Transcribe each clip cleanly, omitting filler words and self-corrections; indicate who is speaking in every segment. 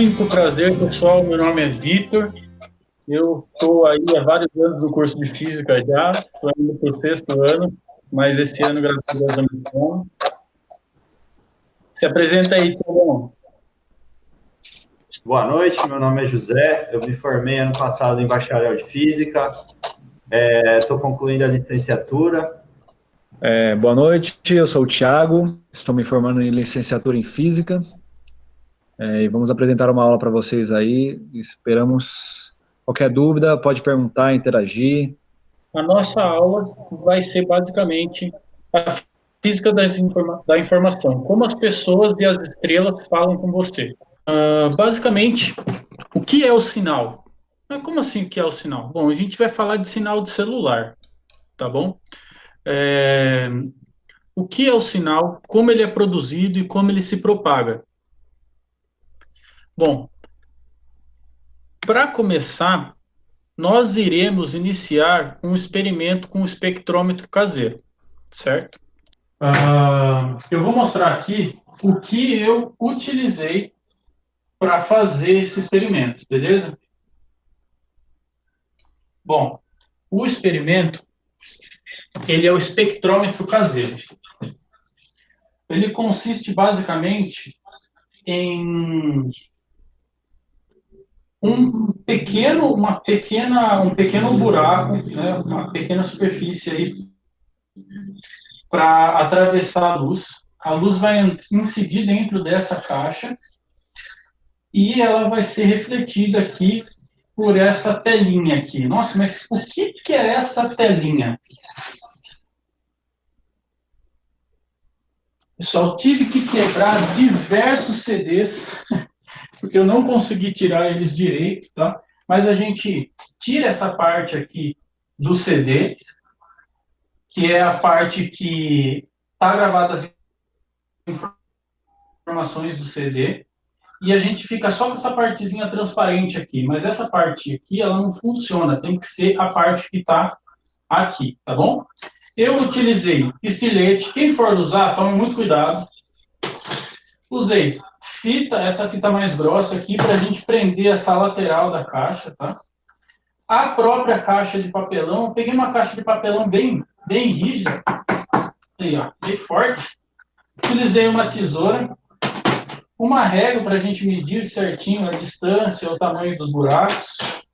Speaker 1: Muito prazer, pessoal. Meu nome é Vitor. Eu estou aí há vários anos no curso de Física já. Estou indo para o 6º ano, mas esse ano, graças a Deus, eu me formo. Se apresenta aí, Tiagão.
Speaker 2: Boa noite, meu nome é José. Eu me formei ano passado em bacharel de Física. Estou concluindo a licenciatura.
Speaker 3: Boa noite, eu sou o Thiago. Estou me formando em licenciatura em Física. E vamos apresentar uma aula para vocês aí. Esperamos. Qualquer dúvida, pode perguntar, interagir.
Speaker 1: A nossa aula vai ser basicamente a física da informação. Como as pessoas e as estrelas falam com você. Basicamente, o que é o sinal? Como assim o que é o sinal? Bom, a gente vai falar de sinal de celular, tá bom? O que é o sinal, como ele é produzido e como ele se propaga. Bom, para começar, nós iremos iniciar um experimento com o espectrômetro caseiro, certo? Eu vou mostrar aqui o que eu utilizei para fazer esse experimento, beleza? Bom, o experimento, ele é o espectrômetro caseiro. Ele consiste basicamente em um pequeno buraco, né, uma pequena superfície aí para atravessar a luz. A luz vai incidir dentro dessa caixa e ela vai ser refletida aqui por essa telinha aqui. Nossa, mas o que é essa telinha? Pessoal, tive que quebrar diversos CDs, porque eu não consegui tirar eles direito, tá? Mas a gente tira essa parte aqui do CD, que é a parte que está gravada as informações do CD, e a gente fica só com essa partezinha transparente aqui, mas essa parte aqui, ela não funciona, tem que ser a parte que está aqui, tá bom? Eu utilizei estilete, quem for usar, tome muito cuidado. Usei essa fita mais grossa aqui, para a gente prender essa lateral da caixa, tá? A própria caixa de papelão, eu peguei uma caixa de papelão bem rígida, aí, ó, bem forte. Utilizei uma tesoura, uma régua para a gente medir certinho a distância, o tamanho dos buracos.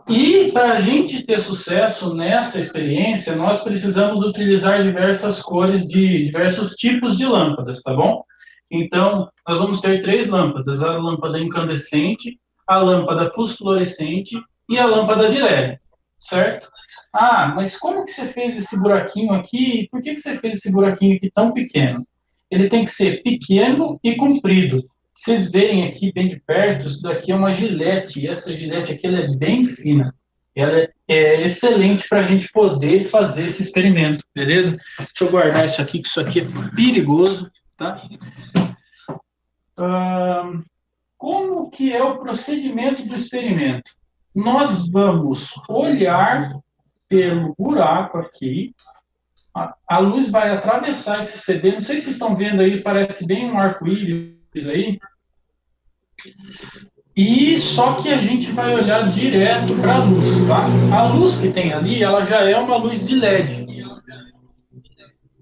Speaker 1: E para a gente ter sucesso nessa experiência, nós precisamos utilizar diversas cores de diversos tipos de lâmpadas, tá bom? Então, nós vamos ter 3 lâmpadas: a lâmpada incandescente, a lâmpada fosforescente e a lâmpada de LED, certo? Ah, mas como que você fez esse buraquinho aqui? Por que você fez esse buraquinho aqui tão pequeno? Ele tem que ser pequeno e comprido. Vocês verem aqui bem de perto, isso daqui é uma gilete, e essa gilete aqui ela é bem fina. Ela é excelente para a gente poder fazer esse experimento, beleza? Deixa eu guardar isso aqui, que isso aqui é perigoso, tá? Como que é o procedimento do experimento? Nós vamos olhar pelo buraco aqui, a luz vai atravessar esse CD, não sei se vocês estão vendo aí, parece bem um arco-íris aí, e só que a gente vai olhar direto para a luz, tá? A luz que tem ali, ela já é uma luz de LED,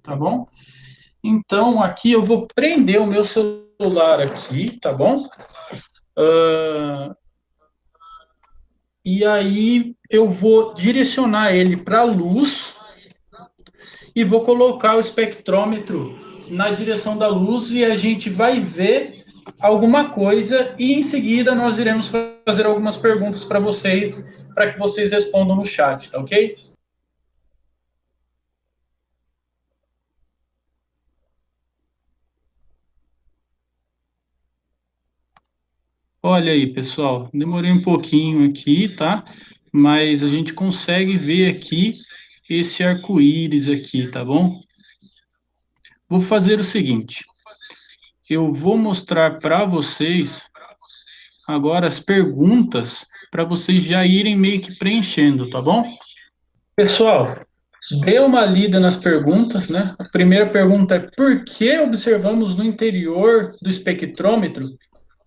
Speaker 1: tá bom? Então, aqui eu vou prender o meu celular aqui, tá bom? E aí eu vou direcionar ele para a luz e vou colocar o espectrômetro na direção da luz e a gente vai ver alguma coisa e em seguida nós iremos fazer algumas perguntas para que vocês respondam no chat, tá ok? Olha aí, pessoal, demorei um pouquinho aqui, tá? Mas a gente consegue ver aqui esse arco-íris aqui, tá bom? Vou fazer o seguinte, eu vou mostrar para vocês agora as perguntas para vocês já irem meio que preenchendo, tá bom? Pessoal, dê uma lida nas perguntas, né? A primeira pergunta é: por que observamos no interior do espectrômetro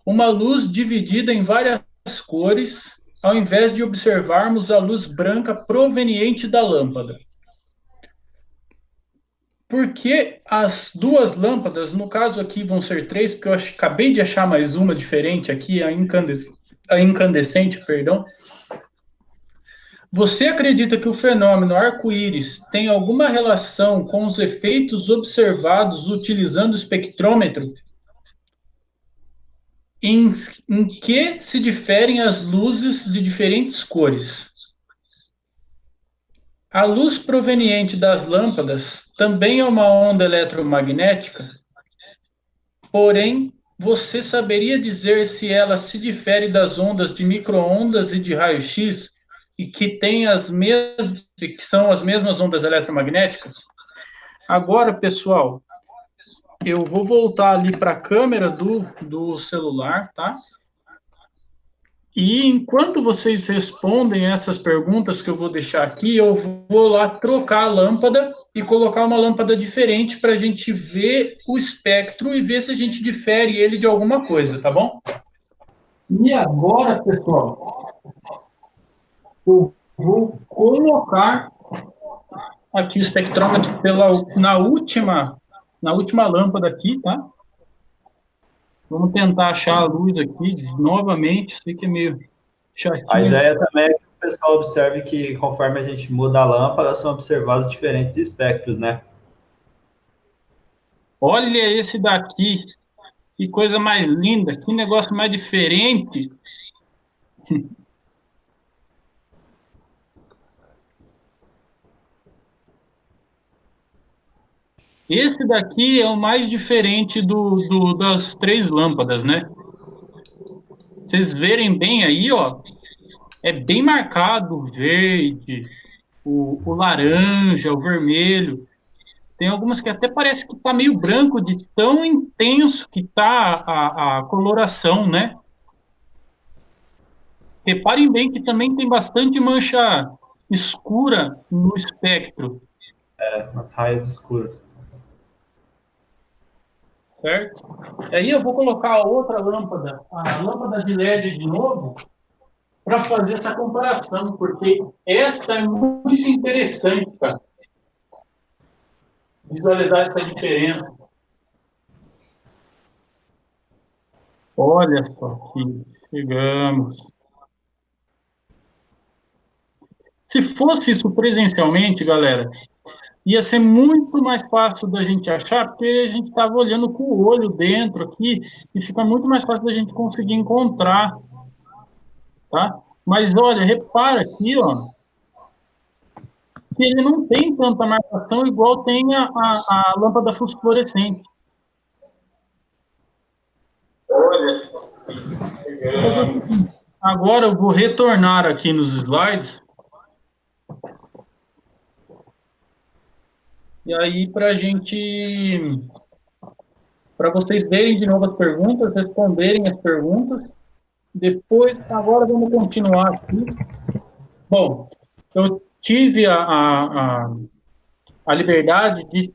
Speaker 1: uma luz dividida em várias cores, ao invés de observarmos a luz branca proveniente da lâmpada? Porque as duas lâmpadas, no caso aqui vão ser três, porque eu acabei de achar mais uma diferente aqui, a incandescente, perdão. Você acredita que o fenômeno arco-íris tem alguma relação com os efeitos observados utilizando o espectrômetro? Em que se diferem as luzes de diferentes cores? A luz proveniente das lâmpadas também é uma onda eletromagnética, porém, você saberia dizer se ela se difere das ondas de micro-ondas e de raio-x e que são as mesmas ondas eletromagnéticas? Agora, pessoal, eu vou voltar ali para a câmera do celular, tá? E enquanto vocês respondem essas perguntas que eu vou deixar aqui, eu vou lá trocar a lâmpada e colocar uma lâmpada diferente para a gente ver o espectro e ver se a gente difere ele de alguma coisa, tá bom? E agora, pessoal, eu vou colocar aqui o espectrômetro na última lâmpada aqui, tá? Vamos tentar achar a luz aqui novamente, sei que é meio chatinho.
Speaker 2: A ideia também é que o pessoal observe que conforme a gente muda a lâmpada, são observados diferentes espectros, né?
Speaker 1: Olha esse daqui, que coisa mais linda, que negócio mais diferente. Esse daqui é o mais diferente das três lâmpadas, né? Vocês verem bem aí, ó, é bem marcado o verde, o laranja, o vermelho. Tem algumas que até parece que tá meio branco de tão intenso que tá a coloração, né? Reparem bem que também tem bastante mancha escura no espectro.
Speaker 2: Nas raias escuras.
Speaker 1: Certo? Aí eu vou colocar a outra lâmpada, a lâmpada de LED de novo, para fazer essa comparação, porque essa é muito interessante, cara. Visualizar essa diferença. Olha só aqui, chegamos. Se fosse isso presencialmente, galera, ia ser muito mais fácil da gente achar, porque a gente estava olhando com o olho dentro aqui, e fica muito mais fácil da gente conseguir encontrar, tá? Mas olha, repara aqui, ó, que ele não tem tanta marcação igual tem a lâmpada fosforescente. Olha. Agora eu vou retornar aqui nos slides. E aí, para vocês verem de novo as perguntas, responderem as perguntas. Depois, agora vamos continuar aqui. Bom, eu tive a liberdade de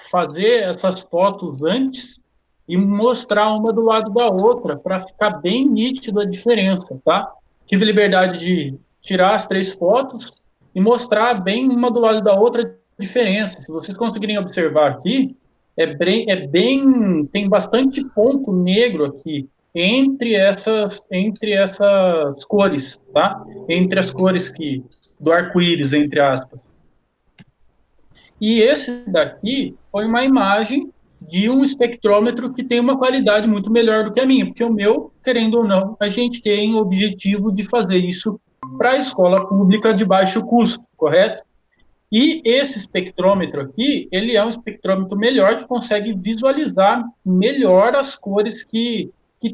Speaker 1: fazer essas fotos antes e mostrar uma do lado da outra, para ficar bem nítido a diferença, tá? Tive liberdade de tirar as três fotos e mostrar bem uma do lado da outra a diferença. Se vocês conseguirem observar aqui, tem bastante ponto negro aqui entre essas cores, tá? Entre as cores do arco-íris, entre aspas. E esse daqui foi uma imagem de um espectrômetro que tem uma qualidade muito melhor do que a minha, porque o meu, querendo ou não, a gente tem o objetivo de fazer isso para a escola pública de baixo custo, correto? E esse espectrômetro aqui, ele é um espectrômetro melhor, que consegue visualizar melhor as cores que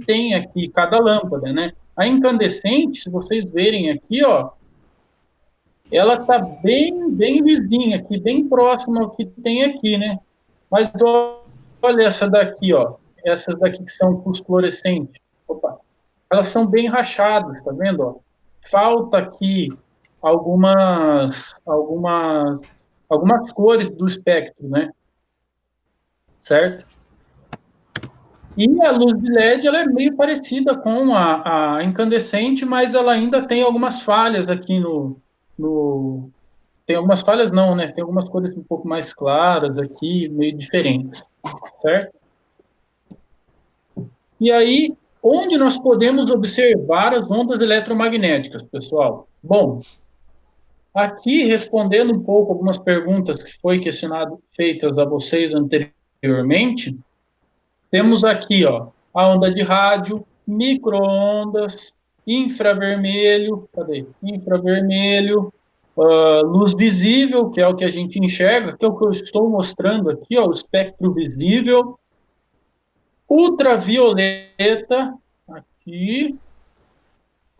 Speaker 1: tem aqui cada lâmpada, né? A incandescente, se vocês verem aqui, ó, ela está bem lisinha aqui, bem próxima ao que tem aqui, né? Mas olha essa daqui, ó. Essas daqui que são fosforescentes. Opa. Elas são bem rachadas, tá vendo? Ó? Falta aqui algumas cores do espectro, né? Certo? E a luz de LED ela é meio parecida com a incandescente, mas ela ainda tem algumas falhas aqui no... Tem algumas falhas não, né? Tem algumas cores um pouco mais claras aqui, meio diferentes, certo? E aí, onde nós podemos observar as ondas eletromagnéticas, pessoal? Bom, aqui, respondendo um pouco algumas perguntas que foi feitas a vocês anteriormente, temos aqui, ó, a onda de rádio, micro-ondas, infravermelho, cadê? Infravermelho, luz visível, que é o que a gente enxerga, que é o que eu estou mostrando aqui, ó, o espectro visível, ultravioleta, aqui,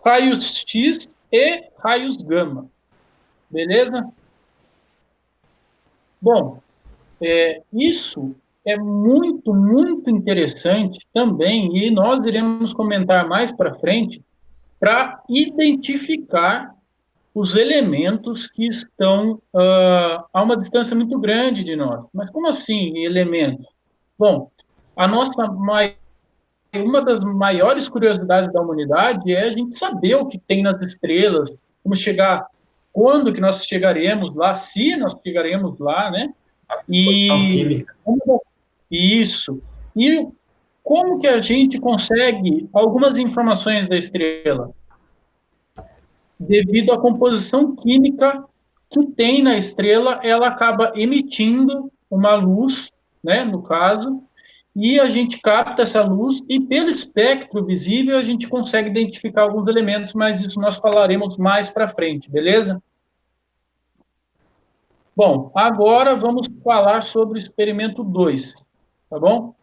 Speaker 1: raios X e raios gama, beleza? Bom, isso é muito, muito interessante também, e nós iremos comentar mais para frente, para identificar os elementos que estão a uma distância muito grande de nós. Mas como assim, elementos? Bom, uma das maiores curiosidades da humanidade é a gente saber o que tem nas estrelas, quando que nós chegaremos lá, se nós chegaremos lá, né? E isso. E como que a gente consegue algumas informações da estrela? Devido à composição química que tem na estrela, ela acaba emitindo uma luz, né, no caso, e a gente capta essa luz e pelo espectro visível a gente consegue identificar alguns elementos, mas isso nós falaremos mais para frente, beleza? Bom, agora vamos falar sobre o experimento 2, tá bom?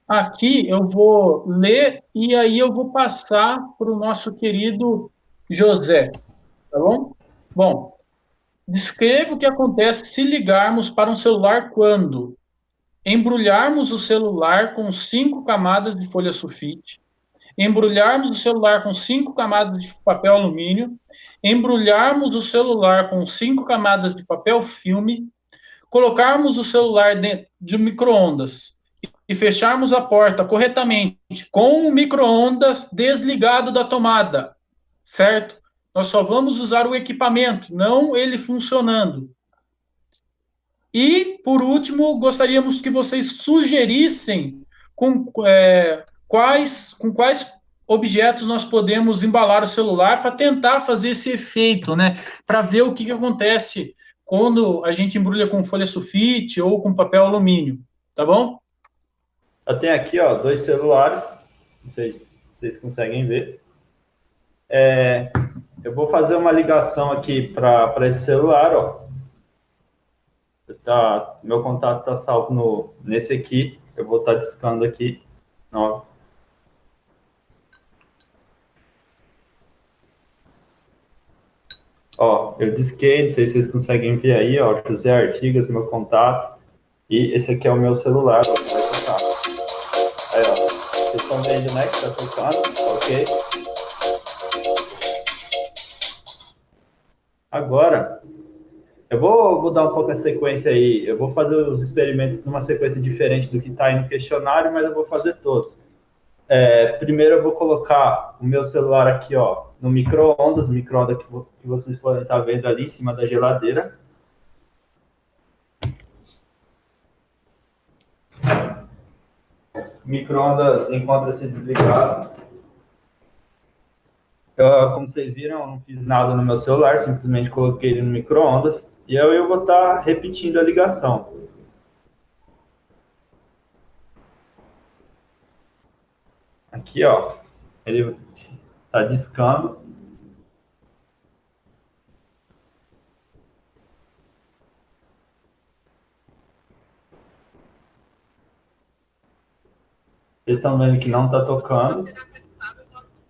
Speaker 1: Aqui eu vou ler e aí eu vou passar para o nosso querido José, tá bom? Bom, descreva o que acontece se ligarmos para um celular quando embrulharmos o celular com 5 camadas de folha sulfite, embrulharmos o celular com 5 camadas de papel alumínio, embrulharmos o celular com 5 camadas de papel filme, colocarmos o celular dentro de micro-ondas e fecharmos a porta corretamente com o micro-ondas desligado da tomada, certo? Nós só vamos usar o equipamento, não ele funcionando. E, por último, gostaríamos que vocês sugerissem com quais objetos nós podemos embalar o celular para tentar fazer esse efeito, né? Para ver o que acontece quando a gente embrulha com folha sulfite ou com papel alumínio, tá bom?
Speaker 2: Eu tenho aqui, ó, 2 celulares, não sei se vocês conseguem ver. Eu vou fazer uma ligação aqui para esse celular, ó. Meu contato está salvo nesse aqui. Eu vou estar discando aqui. Ó. Ó, eu disquei, não sei se vocês conseguem ver aí, ó, José Artigas, meu contato. E esse aqui é o meu celular, ó, que vai tocar. Aí, ó, vocês estão vendo, né, que está tocando, ok? Agora, eu vou dar um pouco a sequência aí. Eu vou fazer os experimentos numa sequência diferente do que está aí no questionário, mas eu vou fazer todos. Primeiro eu vou colocar o meu celular aqui, ó, no micro-ondas que vocês podem estar vendo ali em cima da geladeira. O micro-ondas encontra-se desligado. Como vocês viram, eu não fiz nada no meu celular, simplesmente coloquei ele no micro-ondas. E eu vou estar repetindo a ligação. Aqui, ó, ele está discando. Vocês estão vendo que não está tocando.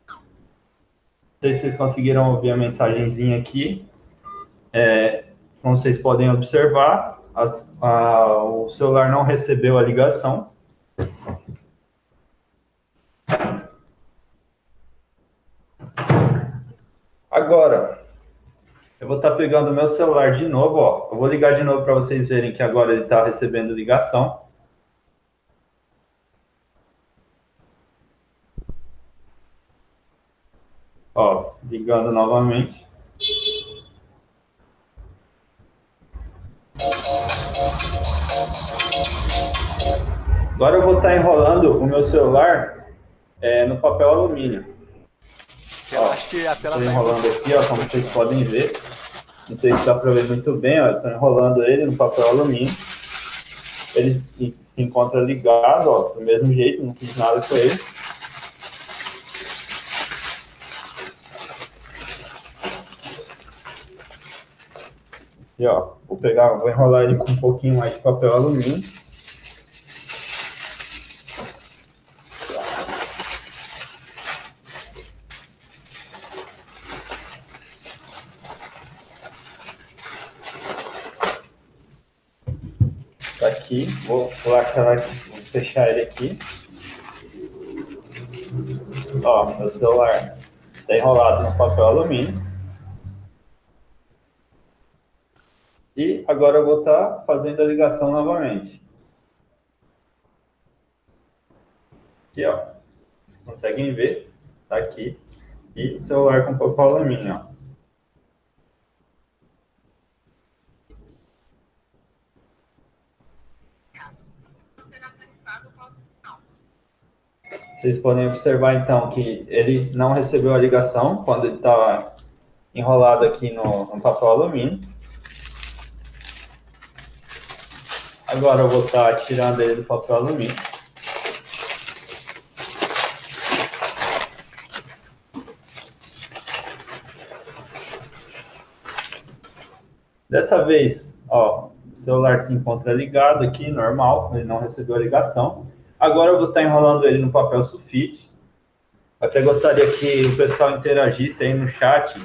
Speaker 2: Não sei se vocês conseguiram ouvir a mensagenzinha aqui. Como vocês podem observar, o celular não recebeu a ligação. Agora, eu vou estar pegando o meu celular de novo, ó. Eu vou ligar de novo para vocês verem que agora ele está recebendo ligação. Ó, ligando novamente. Agora eu vou estar enrolando o meu celular no papel alumínio.
Speaker 4: Eu acho que a tela
Speaker 2: Estou
Speaker 4: tá
Speaker 2: enrolando aqui, ó, como vocês podem ver. Não sei se dá para ver muito bem, ó. Estou enrolando ele no papel alumínio. Ele se encontra ligado, ó, do mesmo jeito, não fiz nada com ele. E ó, vou enrolar ele com um pouquinho mais de papel alumínio. Tá aqui, vou fechar ele aqui. Ó, meu celular está enrolado no papel alumínio. E agora eu vou estar fazendo a ligação novamente. Aqui, ó. Vocês conseguem ver? Tá aqui. E o celular com papel alumínio, ó. Vocês podem observar, então, que ele não recebeu a ligação quando ele estava enrolado aqui no papel alumínio. Agora eu vou estar tirando ele do papel alumínio. Dessa vez, ó, o celular se encontra ligado aqui, normal, ele não recebeu a ligação. Agora eu vou estar enrolando ele no papel sulfite. Até gostaria que o pessoal interagisse aí no chat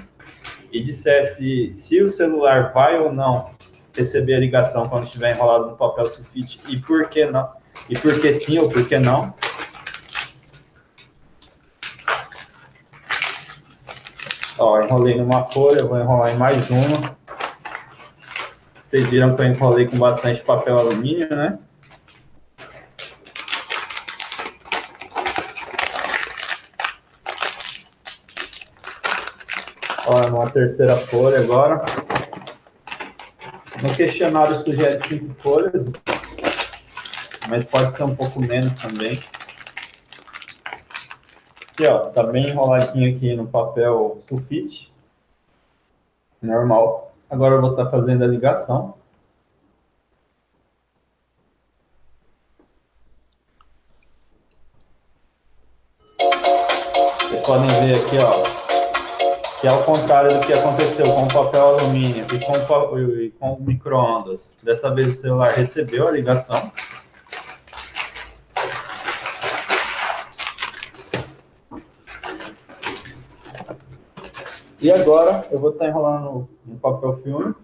Speaker 2: e dissesse se o celular vai ou não receber a ligação quando estiver enrolado no papel sulfite e por que não, e por que sim ou por que não. Ó, enrolei numa folha, vou enrolar em mais uma. Vocês viram que eu enrolei com bastante papel alumínio, né? Ó, uma terceira folha agora. No questionário sugere 5 folhas, mas pode ser um pouco menos também. Aqui, ó, tá bem enroladinho aqui no papel sulfite. Normal. Agora eu vou estar fazendo a ligação. Vocês podem ver aqui, ó, que é ao contrário do que aconteceu com o papel alumínio e com o micro-ondas. Dessa vez o celular recebeu a ligação. E agora eu vou estar enrolando no papel filme.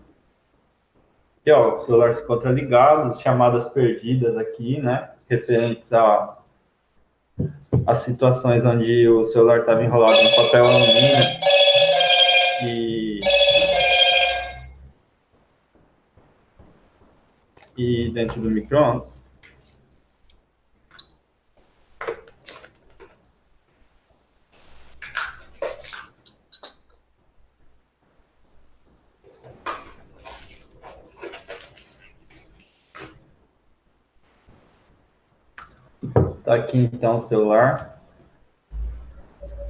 Speaker 2: Aqui, ó, o celular se encontra ligado, chamadas perdidas aqui, né? Referentes às situações onde o celular estava enrolado no papel alumínio e dentro do micro-ondas. Tá aqui então o celular.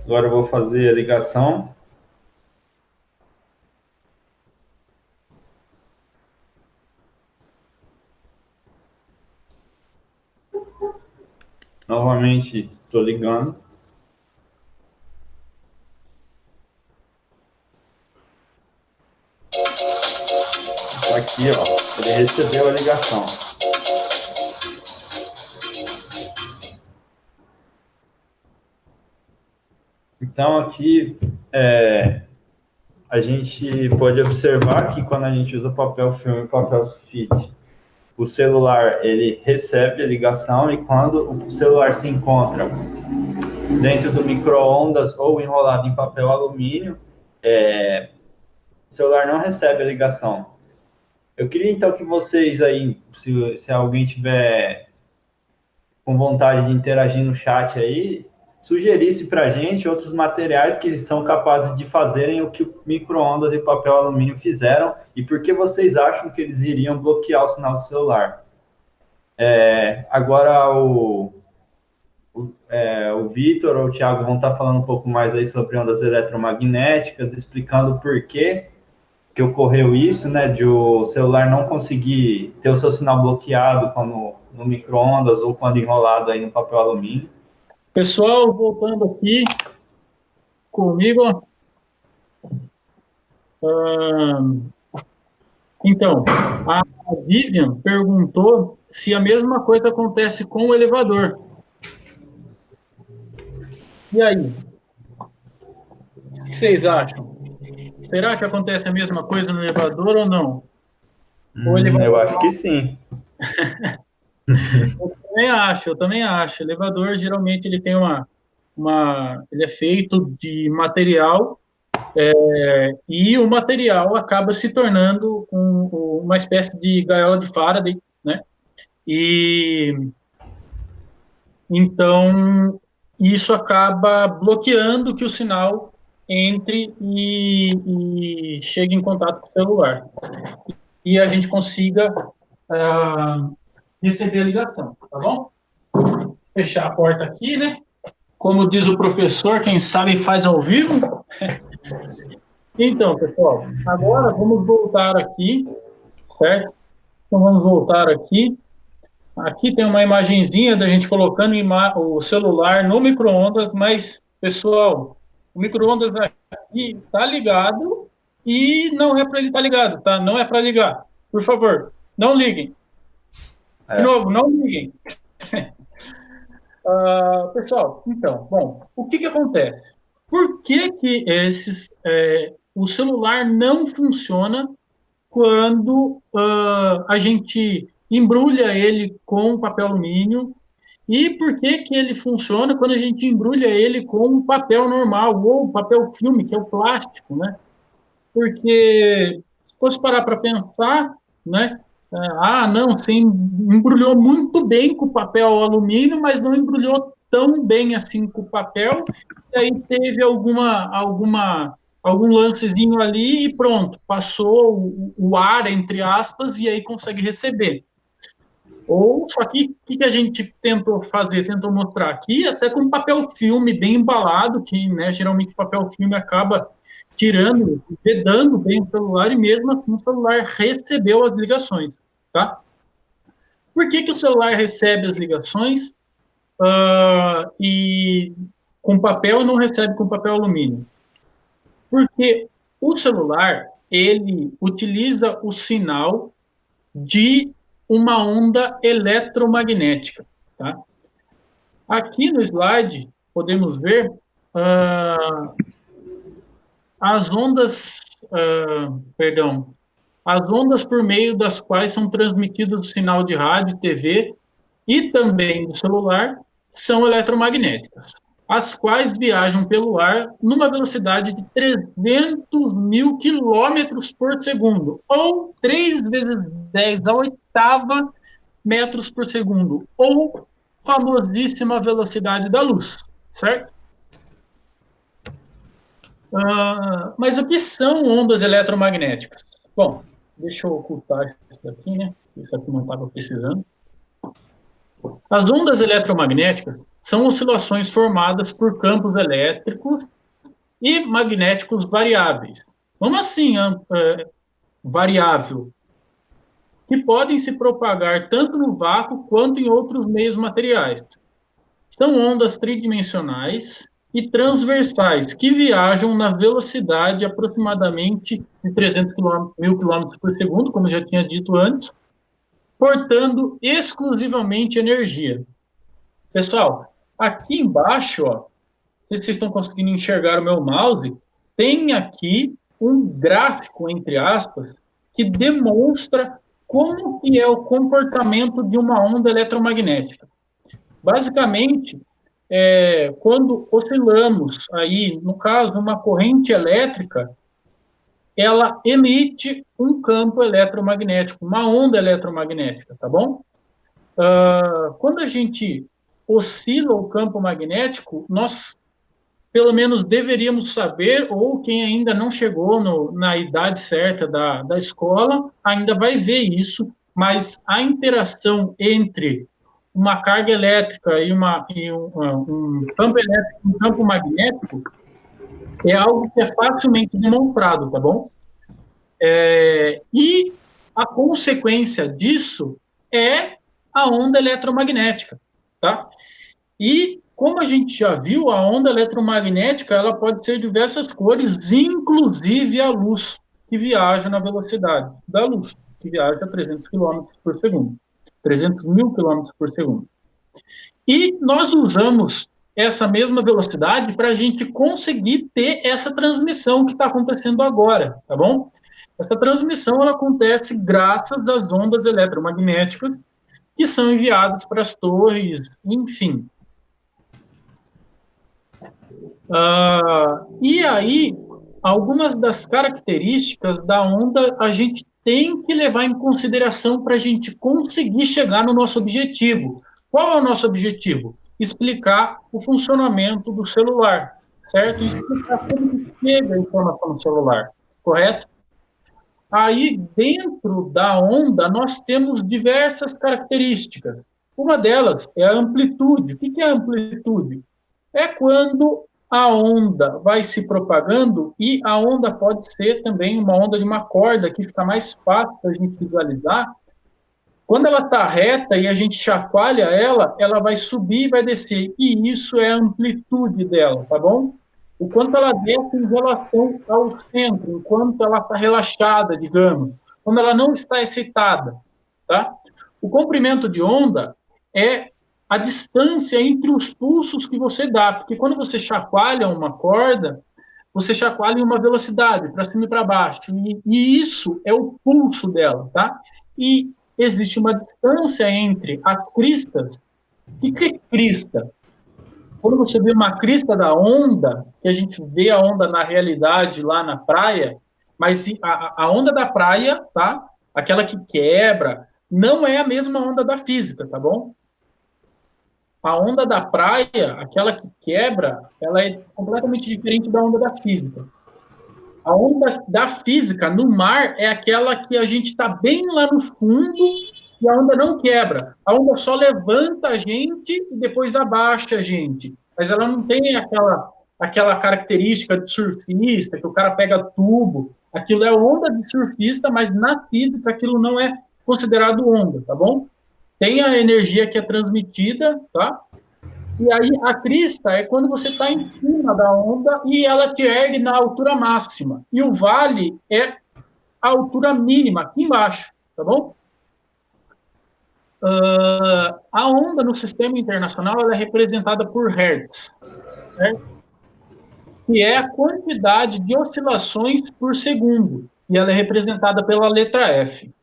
Speaker 2: Agora eu vou fazer a ligação. Novamente estou ligando. Tá aqui, ó. Ele recebeu a ligação. Então aqui a gente pode observar que quando a gente usa papel filme e papel sulfite, o celular ele recebe a ligação e quando o celular se encontra dentro do micro-ondas ou enrolado em papel alumínio, o celular não recebe a ligação. Eu queria então que vocês aí, se alguém tiver com vontade de interagir no chat aí, sugerisse para a gente outros materiais que são capazes de fazerem o que o micro-ondas e papel alumínio fizeram e por que vocês acham que eles iriam bloquear o sinal do celular. Agora o Vitor ou o Thiago vão estar falando um pouco mais aí sobre ondas eletromagnéticas, explicando por que ocorreu isso, né, de o celular não conseguir ter o seu sinal bloqueado quando no micro-ondas ou quando enrolado aí no papel alumínio.
Speaker 1: Pessoal, voltando aqui comigo. Então, a Vivian perguntou se a mesma coisa acontece com o elevador. E aí? O que vocês acham? Será que acontece a mesma coisa no elevador ou não?
Speaker 2: Eu acho que sim.
Speaker 1: Eu também acho. O elevador, geralmente, ele tem ele é feito de material, e o material acaba se tornando uma espécie de gaiola de Faraday, né? E então isso acaba bloqueando que o sinal entre e chegue em contato com o celular. E a gente consiga receber a ligação, tá bom? Fechar a porta aqui, né? Como diz o professor, quem sabe faz ao vivo. Então, pessoal, agora vamos voltar aqui, certo? Então, vamos voltar aqui. Aqui tem uma imagenzinha da gente colocando o celular no micro-ondas, mas, pessoal, o micro-ondas aqui está ligado e não é para ele estar ligado, tá? Não é para ligar. Por favor, não liguem. De novo, não liguem. Pessoal, então, bom, o que acontece? Por que o celular não funciona quando a gente embrulha ele com papel alumínio? E por que ele funciona quando a gente embrulha ele com papel normal ou papel filme, que é o plástico, né? Porque se fosse parar para pensar, né? Não, você embrulhou muito bem com o papel alumínio, mas não embrulhou tão bem assim com o papel, e aí teve algum lancezinho ali e pronto, passou o ar, entre aspas, e aí consegue receber. Ou, só que, o que a gente tentou fazer, tentou mostrar aqui, até com papel filme bem embalado, que, né, geralmente o papel filme acaba tirando, vedando bem o celular, e mesmo assim o celular recebeu as ligações, tá? Por que o celular recebe as ligações e com papel não recebe com papel alumínio? Porque o celular, ele utiliza o sinal de uma onda eletromagnética, tá? Aqui no slide, podemos ver as ondas por meio das quais são transmitidos o sinal de rádio, TV e também do celular, são eletromagnéticas, as quais viajam pelo ar numa velocidade de 300 mil quilômetros por segundo, ou 3 vezes 10 a oitava metros por segundo, ou famosíssima velocidade da luz, certo? Mas o que são ondas eletromagnéticas? Bom, deixa eu ocultar isso aqui, né? Isso aqui não estava precisando. As ondas eletromagnéticas são oscilações formadas por campos elétricos e magnéticos variáveis. Como assim variável? Que podem se propagar tanto no vácuo quanto em outros meios materiais. São ondas tridimensionais e transversais que viajam na velocidade aproximadamente de 300 mil quilômetros por segundo, como já tinha dito antes, portando exclusivamente energia. Pessoal, aqui embaixo, ó, não sei se vocês estão conseguindo enxergar o meu mouse, tem aqui um gráfico, entre aspas, que demonstra como que é o comportamento de uma onda eletromagnética. Basicamente, quando oscilamos aí, no caso, uma corrente elétrica, ela emite um campo eletromagnético, uma onda eletromagnética, tá bom? Quando a gente oscila o campo magnético, nós pelo menos deveríamos saber, ou quem ainda não chegou na idade certa da escola, ainda vai ver isso, mas a interação entre uma carga elétrica e um campo elétrico e um campo magnético é algo que é facilmente demonstrado, tá bom? E a consequência disso é a onda eletromagnética, tá? E, como a gente já viu, a onda eletromagnética ela pode ser de diversas cores, inclusive a luz, que viaja na velocidade da luz, que viaja a 300 km por segundo, 300 mil km por segundo. E nós usamos essa mesma velocidade para a gente conseguir ter essa transmissão que está acontecendo agora, tá bom? Essa transmissão ela acontece graças às ondas eletromagnéticas que são enviadas para as torres, enfim. E aí, algumas das características da onda a gente tem que levar em consideração para a gente conseguir chegar no nosso objetivo. Qual é o nosso objetivo? Explicar o funcionamento do celular, certo? Explicar como chega a informação no celular, correto? Aí, dentro da onda, nós temos diversas características. Uma delas é a amplitude. O que é a amplitude? É quando a onda vai se propagando, e a onda pode ser também uma onda de uma corda, que fica mais fácil para a gente visualizar. Quando ela está reta e a gente chacoalha ela, ela vai subir e vai descer, e isso é a amplitude dela, tá bom? O quanto ela desce em relação ao centro, enquanto ela está relaxada, digamos, quando ela não está excitada, tá? O comprimento de onda é a distância entre os pulsos que você dá, porque quando você chacoalha uma corda, você chacoalha em uma velocidade, para cima e para baixo, e isso é o pulso dela, tá? E existe uma distância entre as cristas. O que é crista? Quando você vê uma crista da onda, que a gente vê a onda na realidade lá na praia, mas a onda da praia, tá? Aquela que quebra, não é a mesma onda da física, tá bom? A onda da praia, aquela que quebra, ela é completamente diferente da onda da física. A onda da física no mar é aquela que a gente está bem lá no fundo e a onda não quebra. A onda só levanta a gente e depois abaixa a gente. Mas ela não tem aquela característica de surfista, que o cara pega tubo. Aquilo é onda de surfista, mas na física aquilo não é considerado onda, tá bom? Tem a energia que é transmitida, tá? E aí a crista é quando você está em cima da onda e ela te ergue na altura máxima. E o vale é a altura mínima, aqui embaixo, tá bom? A onda no sistema internacional ela é representada por Hertz, certo? Que é a quantidade de oscilações por segundo. E ela é representada pela letra F.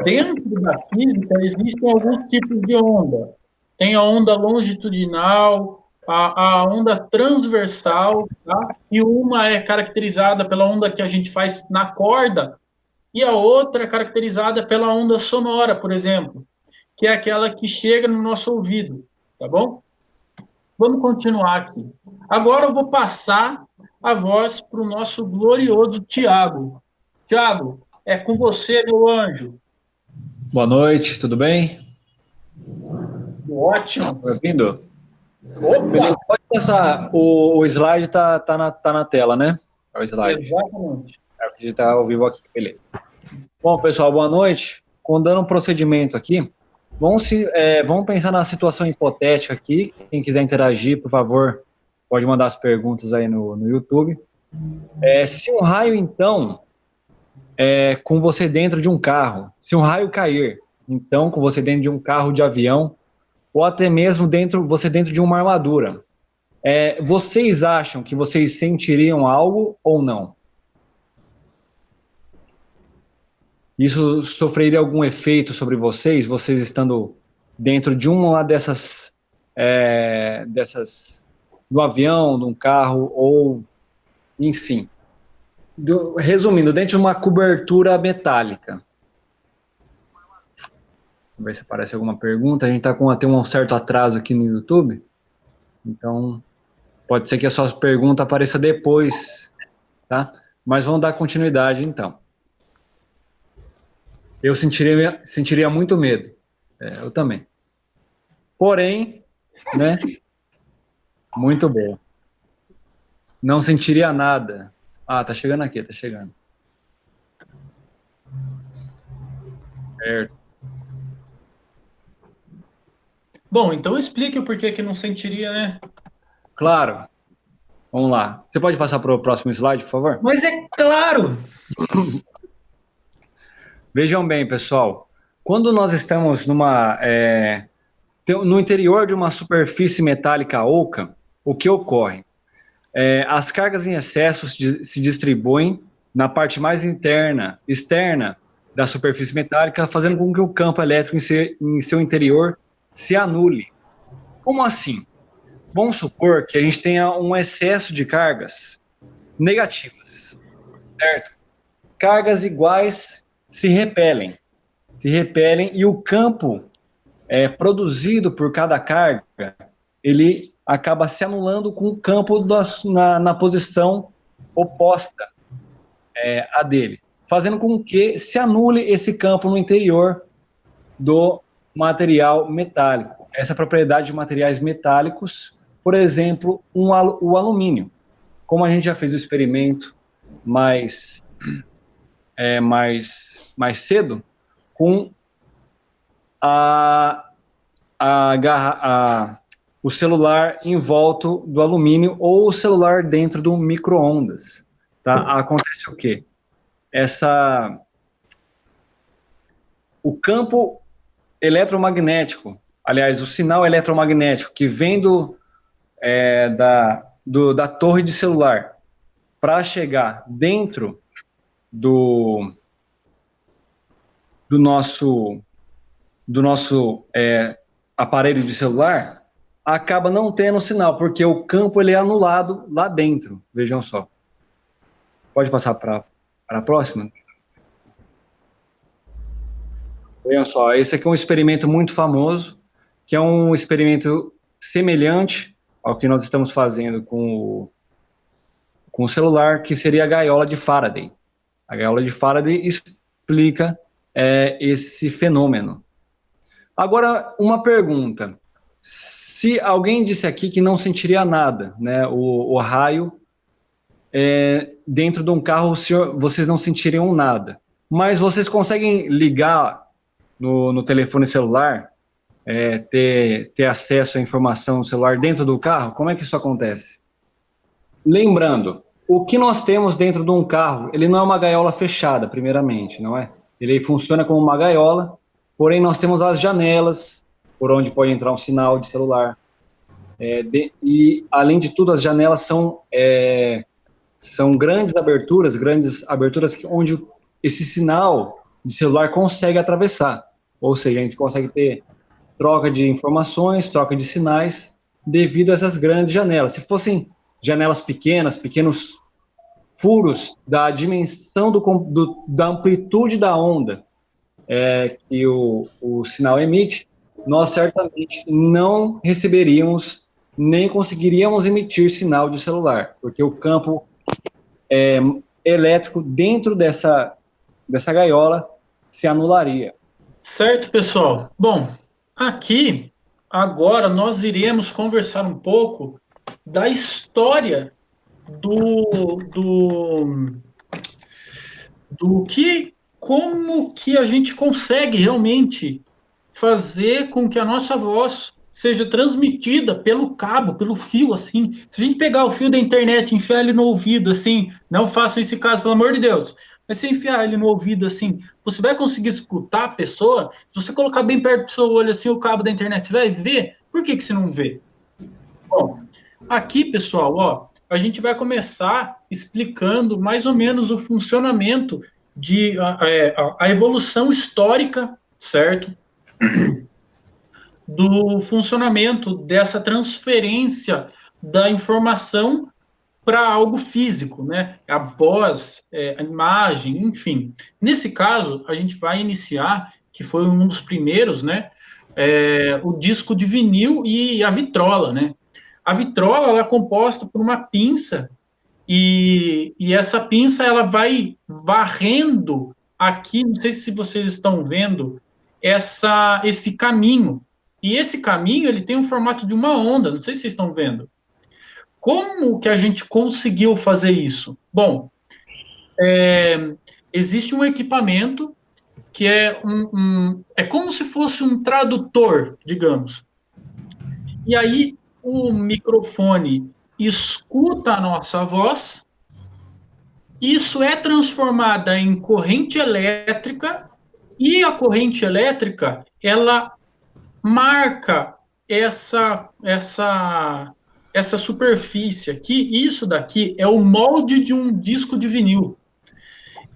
Speaker 1: Dentro da física, existem alguns tipos de onda. Tem a onda longitudinal, a onda transversal, tá? E uma é caracterizada pela onda que a gente faz na corda, e a outra é caracterizada pela onda sonora, por exemplo, que é aquela que chega no nosso ouvido, tá bom? Vamos continuar aqui. Agora eu vou passar a voz para o nosso glorioso Tiago. Tiago, é com você, meu anjo.
Speaker 3: Boa noite, tudo bem?
Speaker 1: Ótimo.
Speaker 3: Ouvindo?
Speaker 1: Opa!
Speaker 3: Pode passar, o slide tá na tela, né? É o slide.
Speaker 1: Exatamente.
Speaker 3: A gente está ao vivo aqui, beleza. Bom, pessoal, boa noite. Dando um procedimento aqui, vamos pensar na situação hipotética aqui. Quem quiser interagir, por favor, pode mandar as perguntas aí no YouTube. Se um raio, então, com você dentro de um carro, se um raio cair, então, com você dentro de um carro de avião, ou até mesmo você dentro de uma armadura, vocês acham que vocês sentiriam algo ou não? Isso sofreria algum efeito sobre vocês estando dentro de uma dessas do avião, de um carro, ou, enfim. Resumindo, dentro de uma cobertura metálica. ver se aparece alguma pergunta. A gente está com até um certo atraso aqui no YouTube. Então, pode ser que a sua pergunta apareça depois, tá? Mas vamos dar continuidade, então. Eu sentiria muito medo. Eu também. Porém, né? Muito bom. Não sentiria nada. Ah, tá chegando aqui, tá chegando. Certo.
Speaker 1: Bom, então explique o porquê que não sentiria, né?
Speaker 3: Claro. Vamos lá. Você pode passar para o próximo slide, por favor?
Speaker 1: Mas é claro!
Speaker 3: Vejam bem, pessoal. Quando nós estamos no interior de uma superfície metálica oca, o que ocorre? As cargas em excesso se distribuem na parte mais externa da superfície metálica, fazendo com que o campo elétrico em seu interior se anule. Como assim? Vamos supor que a gente tenha um excesso de cargas negativas, certo? Cargas iguais se repelem e o campo produzido por cada carga, ele acaba se anulando com o campo na posição oposta a dele, fazendo com que se anule esse campo no interior do material metálico. Essa propriedade de materiais metálicos, por exemplo, o alumínio. Como a gente já fez o experimento mais cedo, com o celular em volta do alumínio ou o celular dentro do micro-ondas. Tá? Acontece o quê? O campo eletromagnético, aliás, o sinal eletromagnético que vem da torre de celular para chegar dentro do nosso aparelho de celular, acaba não tendo sinal, porque o campo ele é anulado lá dentro. Vejam só. Pode passar para a próxima? Vejam só, esse aqui é um experimento muito famoso, que é um experimento semelhante ao que nós estamos fazendo com o celular, que seria a gaiola de Faraday. A gaiola de Faraday explica esse fenômeno. Agora, uma pergunta. Se alguém disse aqui que não sentiria nada, né, o raio dentro de um carro, vocês não sentiriam nada, mas vocês conseguem ligar no telefone celular, ter acesso à informação no celular dentro do carro? Como é que isso acontece? Lembrando, o que nós temos dentro de um carro, ele não é uma gaiola fechada, primeiramente, não é? Ele funciona como uma gaiola, porém nós temos as janelas, por onde pode entrar um sinal de celular. E, além de tudo, as janelas são grandes aberturas onde esse sinal de celular consegue atravessar. Ou seja, a gente consegue ter troca de informações, troca de sinais, devido a essas grandes janelas. Se fossem janelas pequenos furos da dimensão da amplitude da onda que o sinal emite, nós certamente não receberíamos, nem conseguiríamos emitir sinal de celular, porque o campo elétrico dentro dessa gaiola se anularia.
Speaker 1: Certo, pessoal? Bom, aqui, agora, nós iremos conversar um pouco da história como que a gente consegue realmente fazer com que a nossa voz seja transmitida pelo cabo, pelo fio, assim. Se a gente pegar o fio da internet e enfiar ele no ouvido, assim, não façam esse caso, pelo amor de Deus, mas se enfiar ele no ouvido, assim, você vai conseguir escutar a pessoa? Se você colocar bem perto do seu olho, assim, o cabo da internet, você vai ver? Por que você não vê? Bom, aqui, pessoal, ó, a gente vai começar explicando mais ou menos o funcionamento a evolução histórica, certo? Do funcionamento dessa transferência da informação para algo físico, né? A voz, a imagem, enfim. Nesse caso, a gente vai iniciar que foi um dos primeiros, né? O disco de vinil e a vitrola, né? A vitrola, ela é composta por uma pinça, e essa pinça, ela vai varrendo aqui, não sei se vocês estão vendo, esse caminho. E esse caminho, ele tem um formato de uma onda, não sei se vocês estão vendo. Como que a gente conseguiu fazer isso? Bom, existe um equipamento que é como se fosse um tradutor, digamos. E aí o microfone escuta a nossa voz, isso é transformada em corrente elétrica, e a corrente elétrica, ela marca essa superfície aqui. Isso daqui é o molde de um disco de vinil.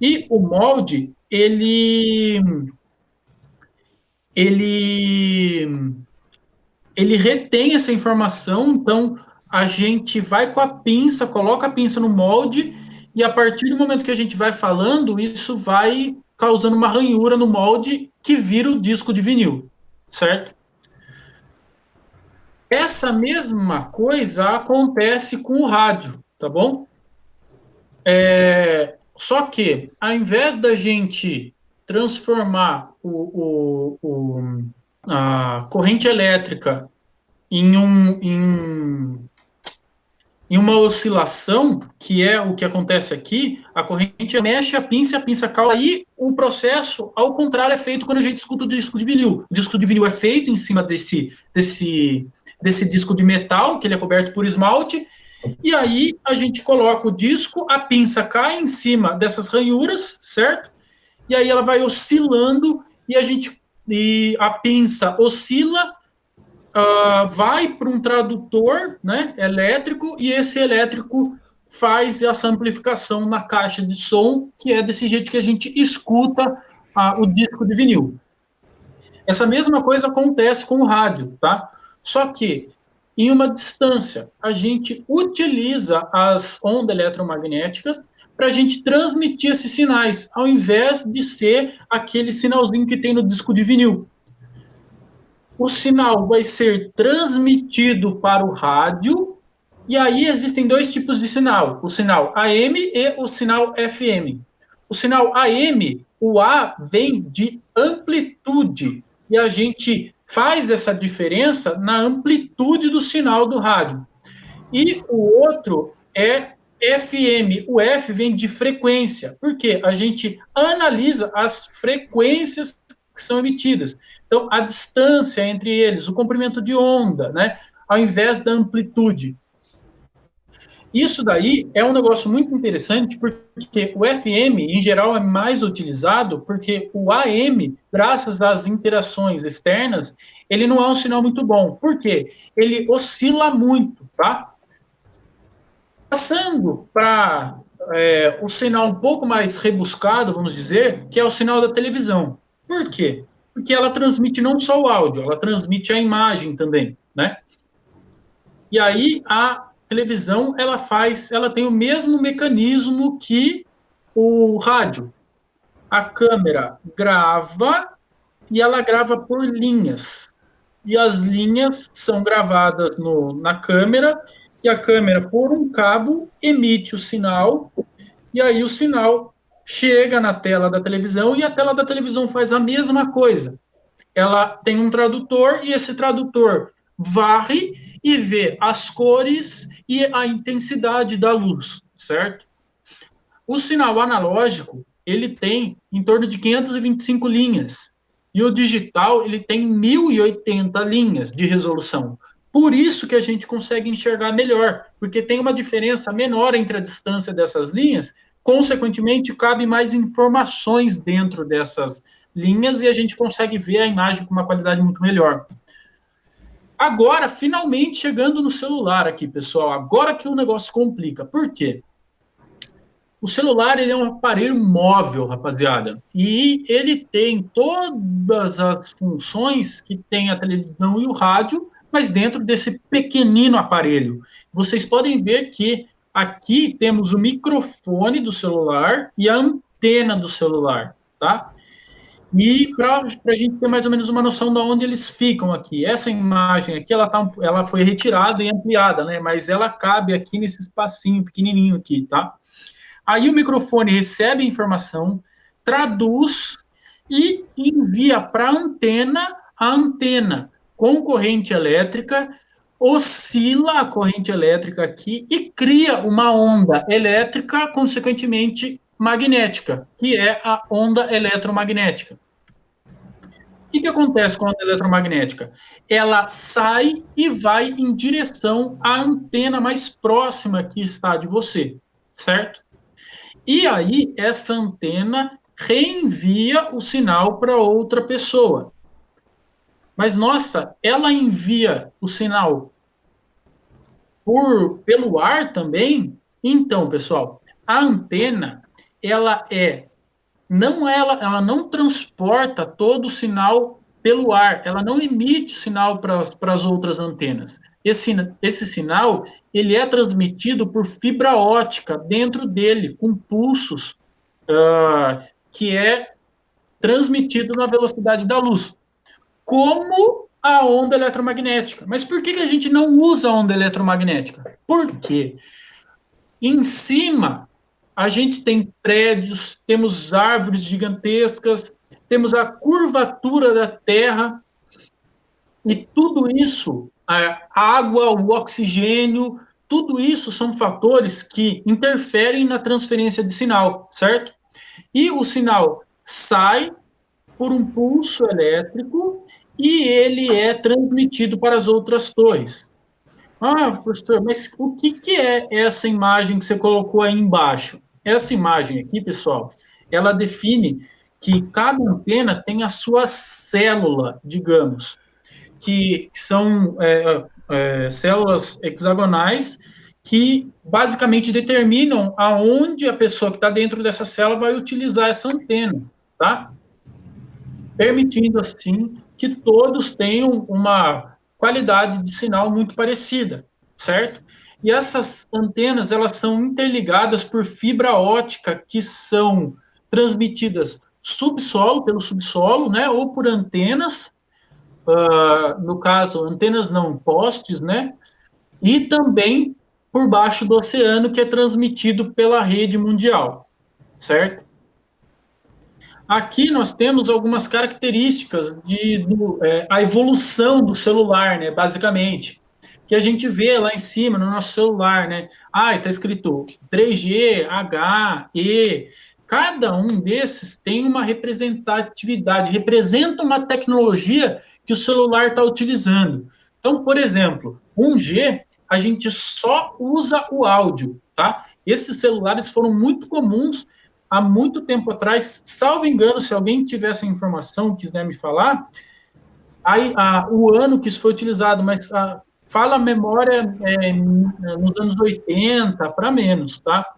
Speaker 1: E o molde, ele retém essa informação. Então a gente vai com a pinça, coloca a pinça no molde, e a partir do momento que a gente vai falando, isso vai causando uma ranhura no molde que vira o disco de vinil, certo? Essa mesma coisa acontece com o rádio, tá bom? Só que, ao invés da gente transformar a corrente elétrica em uma oscilação, que é o que acontece aqui, a corrente mexe a pinça cala, e o processo, ao contrário, é feito quando a gente escuta o disco de vinil. O disco de vinil é feito em cima desse disco de metal, que ele é coberto por esmalte, e aí a gente coloca o disco, a pinça cai em cima dessas ranhuras, certo? E aí ela vai oscilando, e a pinça oscila, vai para um tradutor, né, elétrico, e esse elétrico faz essa amplificação na caixa de som, que é desse jeito que a gente escuta o disco de vinil. Essa mesma coisa acontece com o rádio, tá? Só que, em uma distância, a gente utiliza as ondas eletromagnéticas para a gente transmitir esses sinais, ao invés de ser aquele sinalzinho que tem no disco de vinil. O sinal vai ser transmitido para o rádio, e aí existem dois tipos de sinal, o sinal AM e o sinal FM. O sinal AM, o A vem de amplitude, e a gente faz essa diferença na amplitude do sinal do rádio. E o outro é FM, o F vem de frequência, porque a gente analisa as frequências que são emitidas. Então, a distância entre eles, o comprimento de onda, né, ao invés da amplitude. Isso daí é um negócio muito interessante, porque o FM, em geral, é mais utilizado, porque o AM, graças às interações externas, ele não é um sinal muito bom. Por quê? Ele oscila muito, tá? Passando para o sinal um pouco mais rebuscado, vamos dizer, que é o sinal da televisão. Por quê? Porque ela transmite não só o áudio, ela transmite a imagem também, né? E aí a televisão, ela tem o mesmo mecanismo que o rádio. A câmera grava, e ela grava por linhas. E as linhas são gravadas na câmera, e a câmera, por um cabo, emite o sinal, e aí o sinal chega na tela da televisão, e a tela da televisão faz a mesma coisa. Ela tem um tradutor, e esse tradutor varre e vê as cores e a intensidade da luz, certo? O sinal analógico, ele tem em torno de 525 linhas, e o digital, ele tem 1080 linhas de resolução. Por isso que a gente consegue enxergar melhor, porque tem uma diferença menor entre a distância dessas linhas, consequentemente, cabe mais informações dentro dessas linhas, e a gente consegue ver a imagem com uma qualidade muito melhor. Agora, finalmente, chegando no celular aqui, pessoal, agora que o negócio complica. Por quê? O celular, ele é um aparelho móvel, rapaziada, e ele tem todas as funções que tem a televisão e o rádio, mas dentro desse pequenino aparelho. Vocês podem ver que aqui temos o microfone do celular e a antena do celular, tá? E para a gente ter mais ou menos uma noção de onde eles ficam aqui. Essa imagem aqui, ela foi retirada e ampliada, né? Mas ela cabe aqui nesse espacinho pequenininho aqui, tá? Aí o microfone recebe a informação, traduz e envia para a antena com corrente elétrica, oscila a corrente elétrica aqui e cria uma onda elétrica, consequentemente magnética, que é a onda eletromagnética. O que acontece com a onda eletromagnética? Ela sai e vai em direção à antena mais próxima que está de você, certo? E aí, essa antena reenvia o sinal para outra pessoa. Mas, nossa, ela envia o sinal pelo ar também? Então, pessoal, a antena, ela não transporta todo o sinal pelo ar, ela não emite o sinal para as outras antenas. Esse sinal, ele é transmitido por fibra ótica dentro dele, com pulsos, que é transmitido na velocidade da luz, como a onda eletromagnética. Mas por que a gente não usa a onda eletromagnética? Porque em cima a gente tem prédios, temos árvores gigantescas, temos a curvatura da Terra, e tudo isso, a água, o oxigênio, tudo isso são fatores que interferem na transferência de sinal, certo? E o sinal sai por um pulso elétrico e ele é transmitido para as outras torres. Ah, professor, mas o que é essa imagem que você colocou aí embaixo? Essa imagem aqui, pessoal, ela define que cada antena tem a sua célula, digamos, que são células hexagonais que basicamente determinam aonde a pessoa que está dentro dessa célula vai utilizar essa antena, tá? Permitindo, assim, que todos tenham uma qualidade de sinal muito parecida, certo? E essas antenas, elas são interligadas por fibra ótica, que são transmitidas pelo subsolo, né, ou por antenas, no caso, antenas não, postes, né, e também por baixo do oceano, que é transmitido pela rede mundial, certo? Aqui nós temos algumas características a evolução do celular, né, basicamente, que a gente vê lá em cima no nosso celular, né? Ah, está escrito 3G, H, E. Cada um desses tem uma representatividade, representa uma tecnologia que o celular está utilizando. Então, por exemplo, 1G, a gente só usa o áudio, tá? Esses celulares foram muito comuns há muito tempo atrás, salvo engano, se alguém tiver essa informação, quiser me falar, o ano que isso foi utilizado, mas fala a memória nos anos 80 para menos, tá?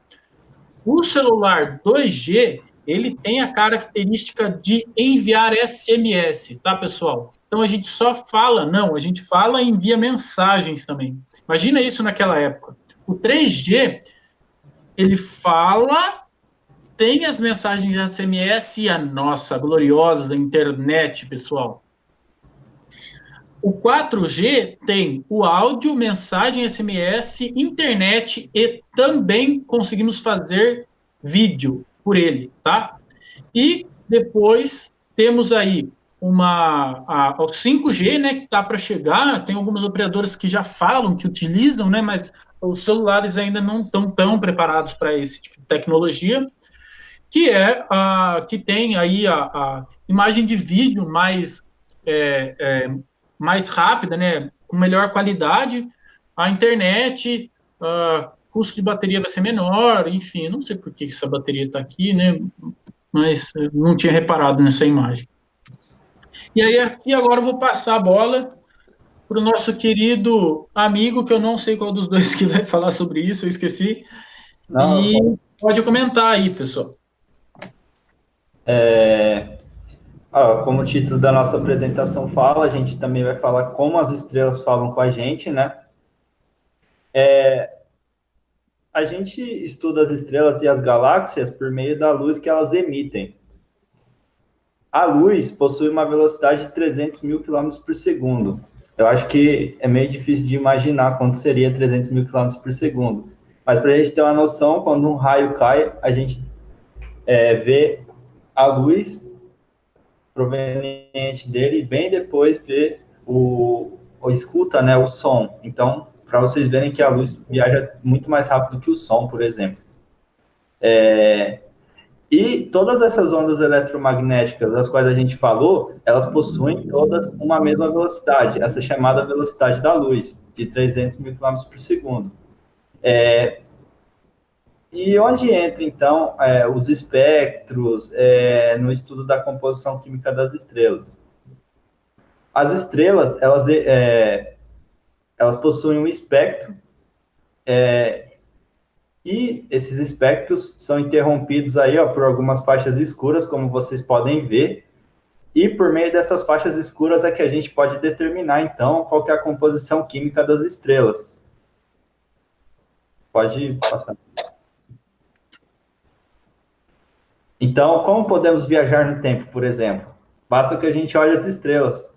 Speaker 1: O celular 2G, ele tem a característica de enviar SMS, tá, pessoal? Então a gente só fala, não, a gente fala e envia mensagens também. Imagina isso naquela época. O 3G, ele fala, tem as mensagens de SMS e a nossa gloriosa internet, pessoal. O 4G tem o áudio, mensagem SMS, internet e também conseguimos fazer vídeo por ele, tá? E depois temos aí o 5G, né, que está para chegar, tem algumas operadoras que já falam, que utilizam, né, mas os celulares ainda não estão tão preparados para esse tipo de tecnologia, que tem aí a imagem de vídeo mais rápida, né, com melhor qualidade, a internet, custo de bateria vai ser menor, enfim, não sei por que essa bateria está aqui, né, mas não tinha reparado nessa imagem. E aí, aqui agora eu vou passar a bola para o nosso querido amigo, que eu não sei qual dos dois que vai falar sobre isso, eu esqueci, e pode comentar aí, pessoal.
Speaker 2: Como o título da nossa apresentação fala, a gente também vai falar como as estrelas falam com a gente, né? A gente estuda as estrelas e as galáxias por meio da luz que elas emitem. A luz possui uma velocidade de 300 mil quilômetros por segundo. Eu acho que é meio difícil de imaginar quanto seria 300 mil quilômetros por segundo. Mas para a gente ter uma noção, quando um raio cai, a gente vê a luz proveniente dele e bem depois vê ou escuta, né, o som. Então, para vocês verem que a luz viaja muito mais rápido que o som, por exemplo. E todas essas ondas eletromagnéticas das quais a gente falou, elas possuem todas uma mesma velocidade, essa chamada velocidade da luz, de 300 mil quilômetros por segundo. E onde entra, então, os espectros no estudo da composição química das estrelas? As estrelas, elas possuem um espectro, e esses espectros são interrompidos aí, ó, por algumas faixas escuras, como vocês podem ver, e por meio dessas faixas escuras é que a gente pode determinar, então, qual que é a composição química das estrelas. Pode passar. Então, como podemos viajar no tempo, por exemplo? Basta que a gente olhe as estrelas.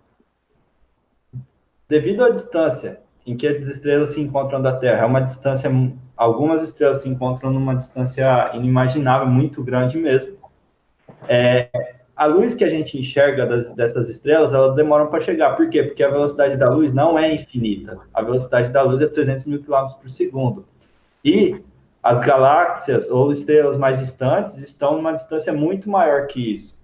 Speaker 2: Devido à distância em que as estrelas se encontram da Terra, é uma distância, algumas estrelas se encontram numa distância inimaginável, muito grande mesmo. A luz que a gente enxerga dessas estrelas, elas demoram para chegar. Por quê? Porque a velocidade da luz não é infinita. A velocidade da luz é 300 mil quilômetros por segundo. E as galáxias ou estrelas mais distantes estão numa distância muito maior que isso.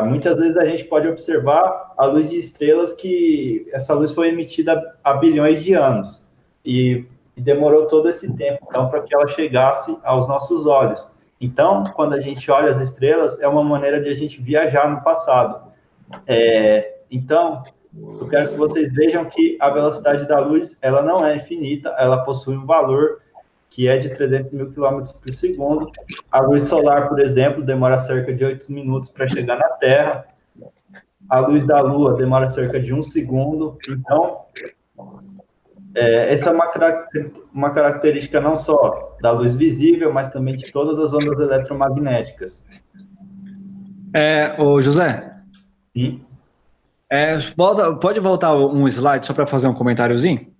Speaker 2: Muitas vezes a gente pode observar a luz de estrelas que essa luz foi emitida há bilhões de anos e demorou todo esse tempo, então, para que ela chegasse aos nossos olhos. Então, quando a gente olha as estrelas, é uma maneira de a gente viajar no passado. Então, eu quero que vocês vejam que a velocidade da luz, ela não é infinita, ela possui um valor que é de 300 mil quilômetros por segundo. A luz solar, por exemplo, demora cerca de 8 minutos para chegar na Terra. A luz da Lua demora cerca de 1 segundo. Então, essa é uma característica não só da luz visível, mas também de todas as ondas eletromagnéticas.
Speaker 3: Ô José?
Speaker 2: Sim.
Speaker 3: Pode voltar um slide só para fazer um comentáriozinho?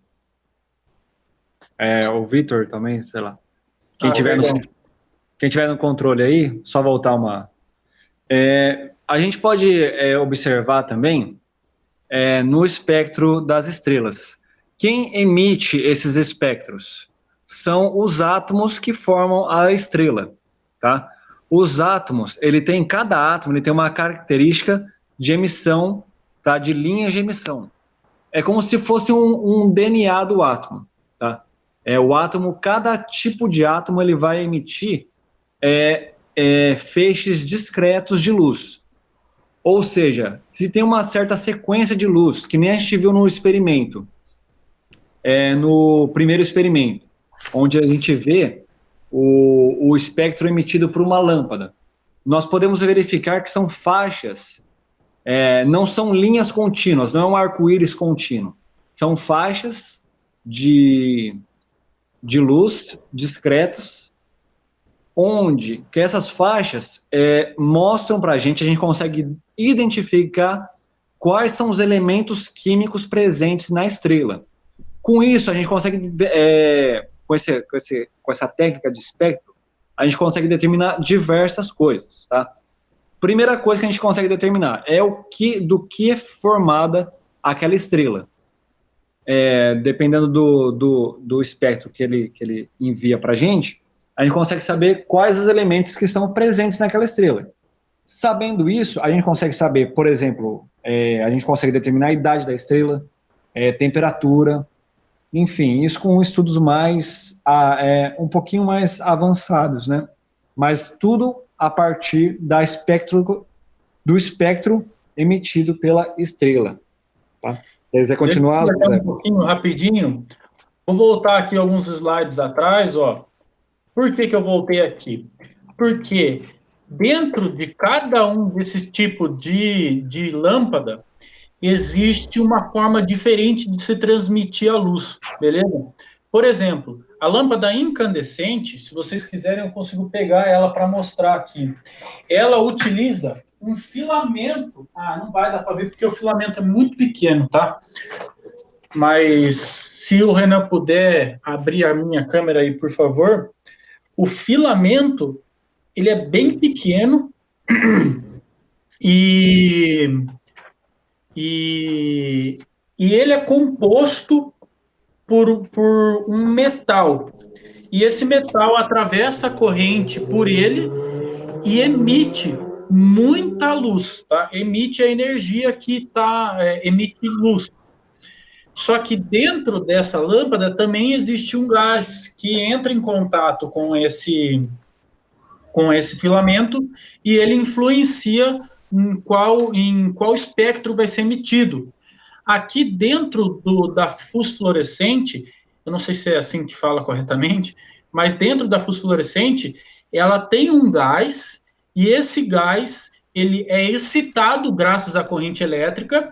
Speaker 3: O Vitor também, sei lá. Quem tiver no controle aí, só voltar uma. A gente pode observar também no espectro das estrelas. Quem emite esses espectros são os átomos que formam a estrela, tá? Os átomos, cada átomo tem uma característica de emissão, tá? De linhas de emissão. É como se fosse um DNA do átomo, tá? O átomo, cada tipo de átomo, ele vai emitir feixes discretos de luz. Ou seja, se tem uma certa sequência de luz, que nem a gente viu no experimento, no primeiro experimento, onde a gente vê o espectro emitido por uma lâmpada, nós podemos verificar que são faixas, não são linhas contínuas, não é um arco-íris contínuo, são faixas de luz discretas, onde que essas faixas mostram para a gente consegue identificar quais são os elementos químicos presentes na estrela. Com isso, a gente consegue, com essa técnica de espectro, a gente consegue determinar diversas coisas, tá? Primeira coisa que a gente consegue determinar do que é formada aquela estrela. Dependendo do espectro que ele envia para a gente consegue saber quais os elementos que estão presentes naquela estrela. Sabendo isso, a gente consegue saber, por exemplo, a gente consegue determinar a idade da estrela, temperatura, enfim, isso com estudos um pouquinho mais avançados, né? Mas tudo a partir do espectro emitido pela estrela, tá? Quiser continuar?
Speaker 1: Um pouquinho rapidinho. Vou voltar aqui alguns slides atrás, ó. Por que eu voltei aqui? Porque dentro de cada um desses tipos de lâmpada existe uma forma diferente de se transmitir a luz, beleza? Por exemplo, a lâmpada incandescente, se vocês quiserem, eu consigo pegar ela para mostrar aqui. Ela utiliza um filamento. Não vai dar para ver porque o filamento é muito pequeno, tá? Mas se o Renan puder abrir a minha câmera aí, por favor. O filamento, ele é bem pequeno e ele é composto por um metal. E esse metal atravessa a corrente por ele e emite muita luz, tá? Emite a energia que emite luz. Só que dentro dessa lâmpada também existe um gás que entra em contato com esse filamento e ele influencia em qual espectro vai ser emitido. Aqui dentro da fosforescente, eu não sei se é assim que fala corretamente, mas dentro da fosforescente, ela tem um gás, e esse gás ele é excitado graças à corrente elétrica,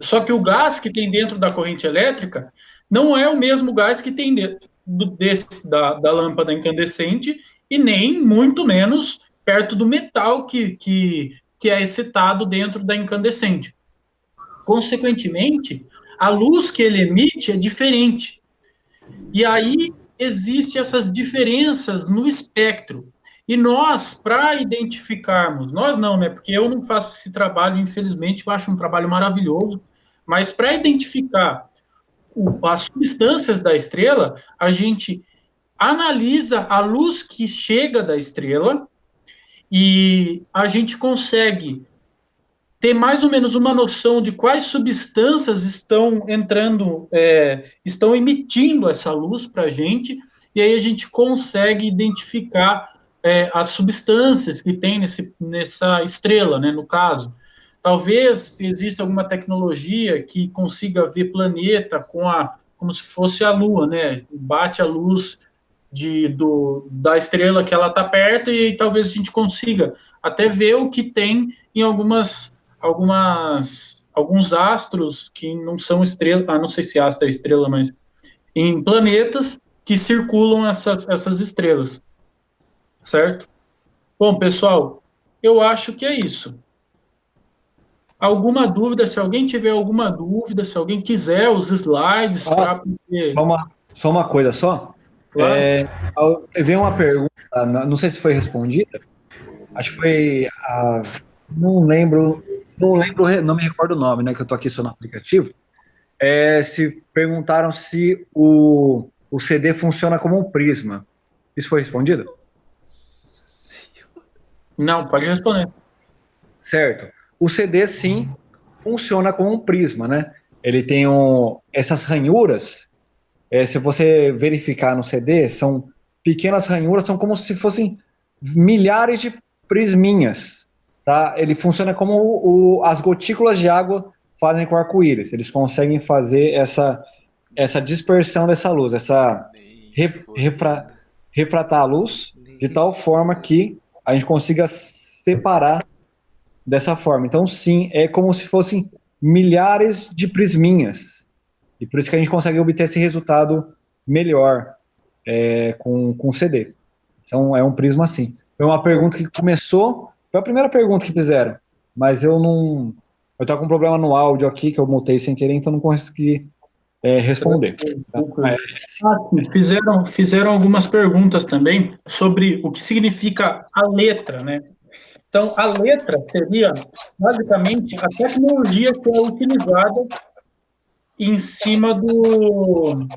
Speaker 1: só que o gás que tem dentro da corrente elétrica não é o mesmo gás que tem dentro da lâmpada incandescente, e nem, muito menos, perto do metal que é excitado dentro da incandescente. Consequentemente, a luz que ele emite é diferente. E aí existem essas diferenças no espectro. E nós, para identificarmos, nós não, né? Porque eu não faço esse trabalho, infelizmente, eu acho um trabalho maravilhoso, mas para identificar as substâncias da estrela, a gente analisa a luz que chega da estrela e a gente consegue ter mais ou menos uma noção de quais substâncias estão entrando, estão emitindo essa luz para a gente, e aí a gente consegue identificar as substâncias que tem nessa estrela, né, no caso. Talvez exista alguma tecnologia que consiga ver planeta como se fosse a Lua, né, bate a luz da estrela que ela está perto, e talvez a gente consiga até ver o que tem em alguns astros que não são estrelas, não sei se astro é estrela, mas em planetas que circulam essas estrelas, certo? Bom, pessoal, eu acho que é isso. Alguma dúvida? Se alguém tiver alguma dúvida, se alguém quiser os slides para poder...
Speaker 3: Só uma coisa só.
Speaker 1: Claro.
Speaker 3: Veio uma pergunta, não sei se foi respondida, acho que foi, não me recordo o nome, né, que eu tô aqui só no aplicativo. Se perguntaram se o CD funciona como um prisma. Isso foi respondido?
Speaker 1: Não, pode responder.
Speaker 3: Certo. O CD, sim, funciona como um prisma, né? Ele tem essas ranhuras, se você verificar no CD, são pequenas ranhuras, são como se fossem milhares de prisminhas, tá? Ele funciona como as gotículas de água fazem com o arco-íris. Eles conseguem fazer essa dispersão dessa luz, refratar a luz de tal forma que a gente consiga separar dessa forma. Então, sim, é como se fossem milhares de prisminhas. E por isso que a gente consegue obter esse resultado melhor com o CD. Então, é um prisma sim. Foi uma pergunta que começou, foi a primeira pergunta que fizeram, mas eu estava com um problema no áudio aqui, que eu mutei sem querer, então não consegui responder. Tá?
Speaker 1: Fizeram algumas perguntas também sobre o que significa a letra, né? Então, a letra seria, basicamente, a tecnologia que é utilizada em cima do...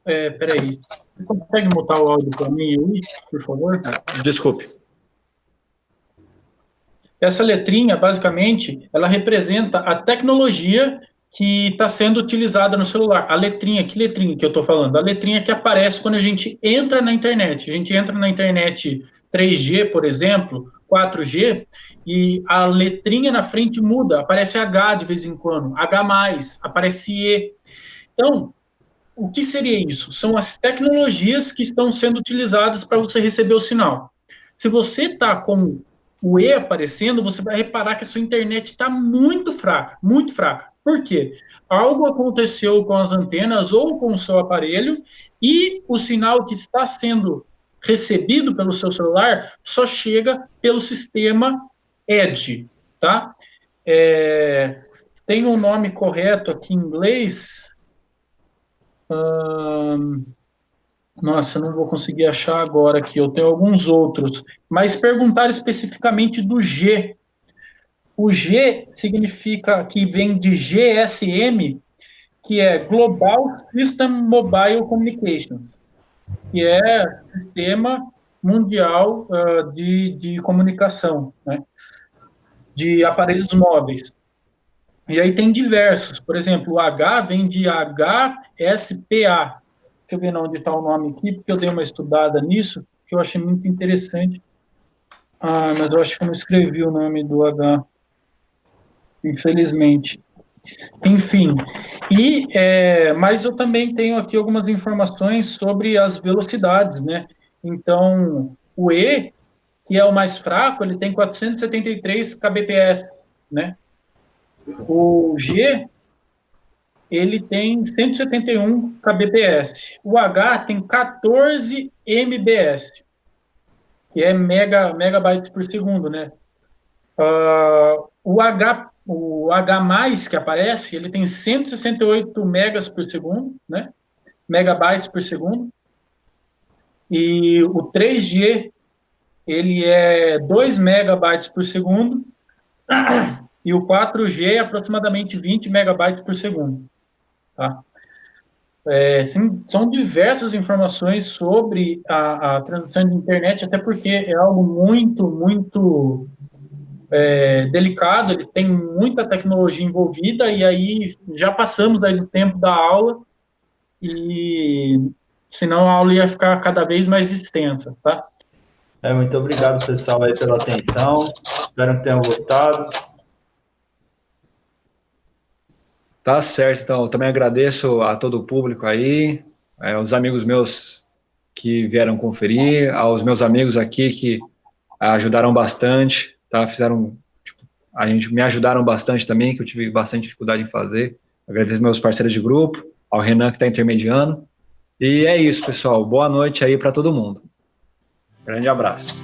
Speaker 1: peraí, você consegue mutar o áudio para mim aí, por favor?
Speaker 3: Desculpe.
Speaker 1: Essa letrinha, basicamente, ela representa a tecnologia que está sendo utilizada no celular. A letrinha, que letrinha que eu estou falando? A letrinha que aparece quando a gente entra na internet. A gente entra na internet 3G, por exemplo, 4G, e a letrinha na frente muda, aparece H de vez em quando, H+, aparece E. Então, o que seria isso? São as tecnologias que estão sendo utilizadas para você receber o sinal. Se você está com o E aparecendo, você vai reparar que a sua internet está muito fraca, muito fraca. Por quê? Algo aconteceu com as antenas ou com o seu aparelho e o sinal que está sendo recebido pelo seu celular só chega pelo sistema edge, tá? Tem um nome correto aqui em inglês. Nossa, não vou conseguir achar agora aqui. Eu tenho alguns outros. Mas perguntaram especificamente do G. O G significa que vem de GSM, que é Global System Mobile Communications, que é Sistema Mundial de Comunicação, né, de aparelhos móveis. E aí tem diversos. Por exemplo, o H vem de HSPA. Deixa eu ver onde está o nome aqui, porque eu dei uma estudada nisso, que eu achei muito interessante. Mas eu acho que eu não escrevi o nome do H, infelizmente. Enfim, mas eu também tenho aqui algumas informações sobre as velocidades, né? Então, o E, que é o mais fraco, ele tem 473 kbps, né? O G, ele tem 171 kbps. O H tem 14 mbps, que é megabytes por segundo, né? O H+, que aparece, ele tem 168 megas por segundo, né? Megabytes por segundo. E o 3G, ele é 2 megabytes por segundo. E o 4G é aproximadamente 20 megabytes por segundo. Tá? Sim, são diversas informações sobre a transmissão de internet, até porque é algo muito, muito delicado, ele tem muita tecnologia envolvida, e aí já passamos aí do tempo da aula, e senão a aula ia ficar cada vez mais extensa, tá?
Speaker 2: Muito obrigado, pessoal, aí pela atenção. Espero que tenham gostado.
Speaker 3: Tá certo, então, eu também agradeço a todo o público aí, os amigos meus que vieram conferir, aos meus amigos aqui que ajudaram bastante, tá? Me ajudaram bastante também, que eu tive bastante dificuldade em fazer. Agradeço meus parceiros de grupo, ao Renan que está intermediando. E é isso, pessoal. Boa noite aí para todo mundo. Grande abraço.